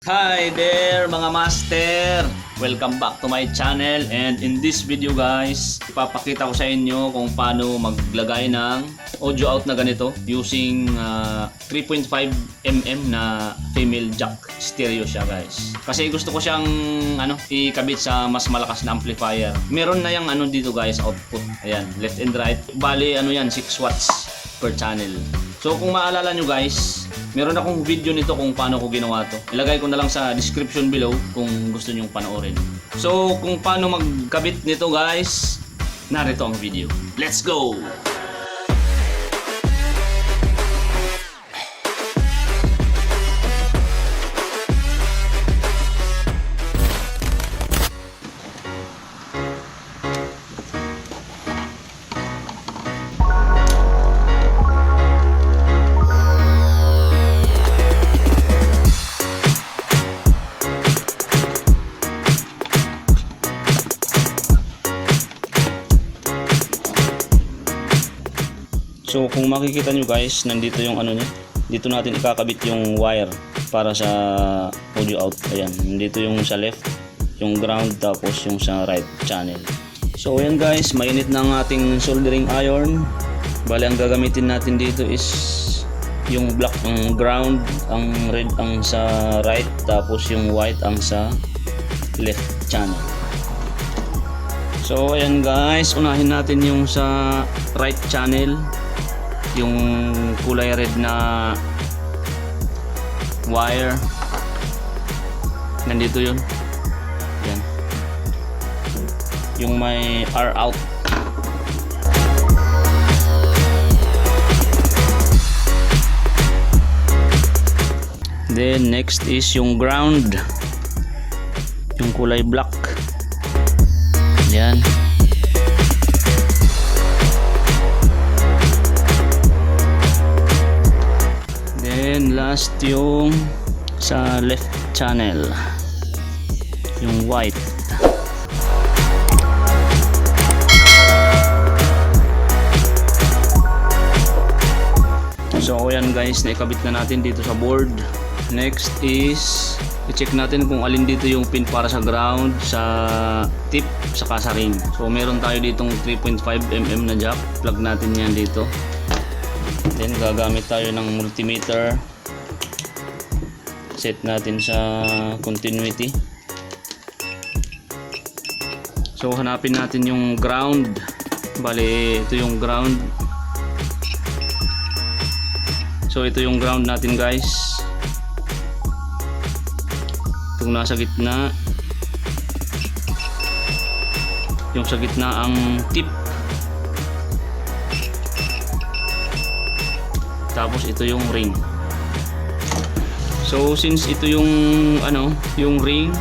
Hi there mga master! Welcome back to my channel, and in this video guys, ipapakita ko sa inyo kung paano maglagay ng audio out na ganito using 3.5mm na female jack stereo siya guys. Kasi gusto ko siyang ikabit sa mas malakas na amplifier. Meron na yung dito guys, output. Ayan, left and right. Bali 6 watts per channel. So kung maalala nyo guys, meron akong video nito kung paano ko ginawa to. Ilagay ko na lang sa description below kung gusto nyong panoorin. So kung paano magkabit nito guys, narito ang video. Let's go! So kung makikita nyo guys, nandito yung niya. Dito natin ikakabit yung wire para sa audio out. Ayan, nandito yung sa left, yung ground, tapos yung sa right channel. So ayan guys, mainit na ang ating soldering iron. Bali ang gagamitin natin dito is yung black ang ground, ang red ang sa right, tapos yung white ang sa left channel. So ayan guys, unahin natin yung sa right channel, yung kulay red na wire. Nandito yun. Yan. Yung may R out. Then next is yung ground, yung kulay black. Yan. Then last yung sa left channel, yung white. So ayan guys, naikabit na natin dito sa board. Next is i-check natin kung alin dito yung pin para sa ground, sa tip, saka sa ring. So meron tayo ditong 3.5mm na jack. Plug natin yan dito. Then gagamit tayo ng multimeter. Set natin sa continuity. So hanapin natin yung ground. Bali ito yung ground. So ito yung ground natin guys. Itong nasa gitna. Yung sa gitna ang tip. Tapos ito yung ring. So since ito yung yung ring,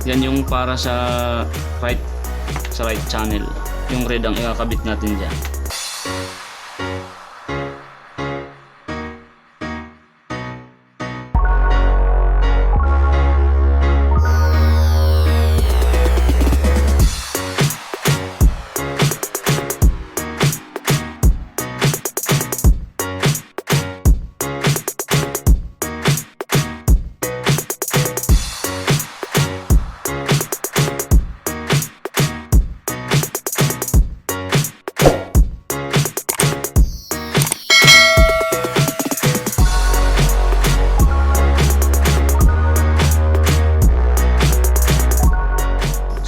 yan yung para sa right channel. Yung red ang ikakabit natin diyan.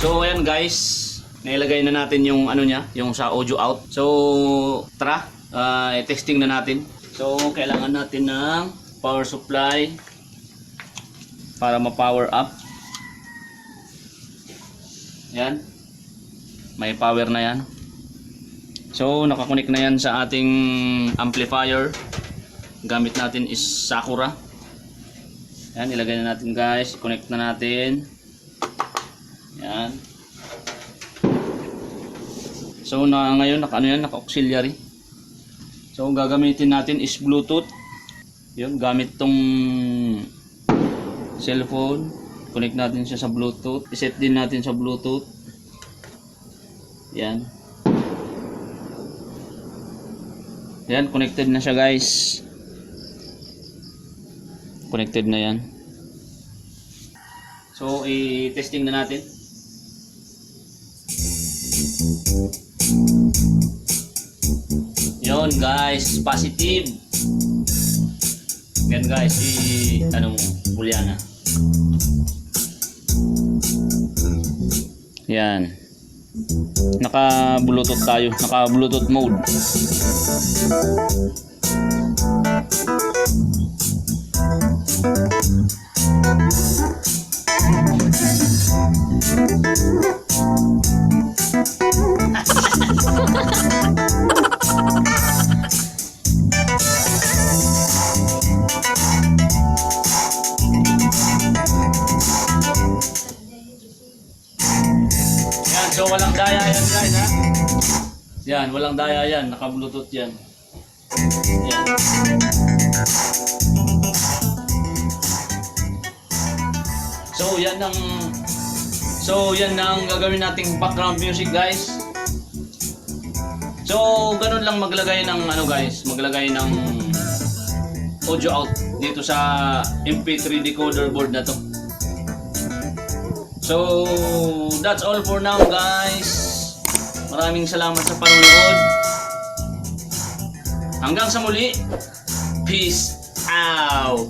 So ayan guys, nailagay na natin yung yung sa audio out. So tara, testing na natin. So kailangan natin ng power supply para ma-power up. Yan. May power na yan. So nakakunik na yan sa ating amplifier. Gamit natin is Sakura. Yan, ilagay na natin guys. Connect na natin. Yan. So ngayon naka-auxiliary. So gagamitin natin is Bluetooth. Yun, gamit tong cellphone. Connect natin siya sa Bluetooth. I-set din natin sa Bluetooth. Yan. Yan, connected na siya guys. Connected na yan. So, i-testing na natin. Yon guys, positive. Yan guys, ano mo, Juliana. Yan. Naka-Bluetooth tayo, naka-Bluetooth mode. Yan, so walang daya yan guys ha. Yan, walang daya yan, naka-Bluetooth yan. Yan. So yan ang gagawin nating background music guys. So ganun lang maglagay ng ano guys, maglagay ng audio out dito sa MP3 decoder board na to. So that's all for now guys. Maraming salamat sa panonood. Hanggang sa muli. Peace out.